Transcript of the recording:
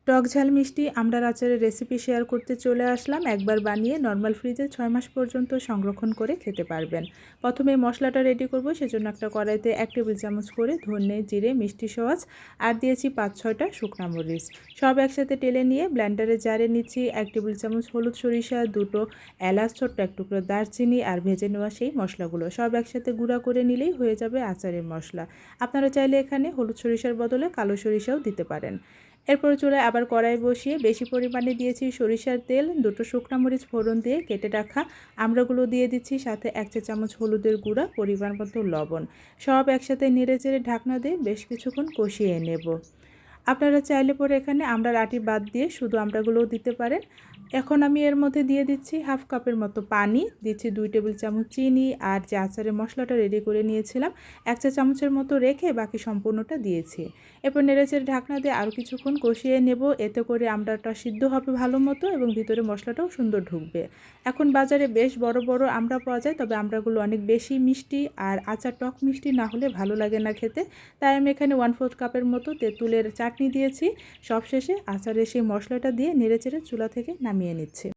টক ঝাল মিষ্টি আমড়ার আচারের রেসিপি শেয়ার করতে চলে আসলাম। একবার বানিয়ে নর্মাল ফ্রিজে 6 মাস পর্যন্ত সংরক্ষণ করে খেতে পারবেন। প্রথমে মশলাটা রেডি করব, সেজন্য একটা কড়াইতে 1 টেবিল চামচ করে ধনে, জিরে, মিষ্টি সওয়াজ আর দিয়েছি 5-6টা শুকনা মরিচ। সব একসাথে টেলে নিয়ে ব্লেন্ডারে জারে নিচ্ছি। 1 টেবিল চামচ হলুদ সরিষা, 2টো এলাচ, ছোট্ট এক টুকরো দারচিনি আর ভেজে নেওয়া সেই মশলাগুলো সব একসাথে গুঁড়া করে নিলেই হয়ে যাবে আচারের মশলা। আপনারা চাইলে এখানে হলুদ সরিষার বদলে কালো সরিষাও দিতে পারেন। এরপর চুলায় আবার কড়াই বসিয়ে বেশি পরিমাণে দিয়েছি সরিষার তেল, 2টো শুকনো মরিচ ফোড়ন দিয়ে কেটে রাখা আমড়াগুলো দিয়ে দিচ্ছি, সাথে 1 চা চামচ হলুদের গুঁড়া, পরিমাণ মতো লবণ। সব একসাথে নেড়েচেড়ে ঢাকনা দিয়ে বেশ কিছুক্ষণ কষিয়ে নেব। আপনারা চাইলে পরে এখানে আমড়ার আটি বাদ দিয়ে শুধু আমড়াগুলোও দিতে পারেন। এখন আমি এর মধ্যে দিয়ে দিচ্ছি হাফ কাপের মতো পানি, দিচ্ছি 2 টেবিল চামচ চিনি আর যে আচারের মশলাটা রেডি করে নিয়েছিলাম 1 চা চামচের মতো রেখে বাকি সম্পূর্ণটা দিয়েছি। এরপর নেড়েচেড়ে ঢাকনা দিয়ে আরও কিছুক্ষণ কষিয়ে নেব। এতে করে আমড়াটা সিদ্ধ হবে ভালো মতো এবং ভিতরে মশলাটাও সুন্দর ঢুকবে। এখন বাজারে বেশ বড় বড় আমড়া পাওয়া যায়, তবে আমড়াগুলো অনেক বেশি মিষ্টি আর আচার টক মিষ্টি না হলে ভালো লাগে না খেতে। তাই আমি এখানে 1/4 কাপের মতো তেঁতুলের চাটনি দিয়েছি। সবশেষে আচারের সেই মশলাটা দিয়ে নেড়েচেড়ে চুলা থেকে নামিয়ে নিচ্ছি।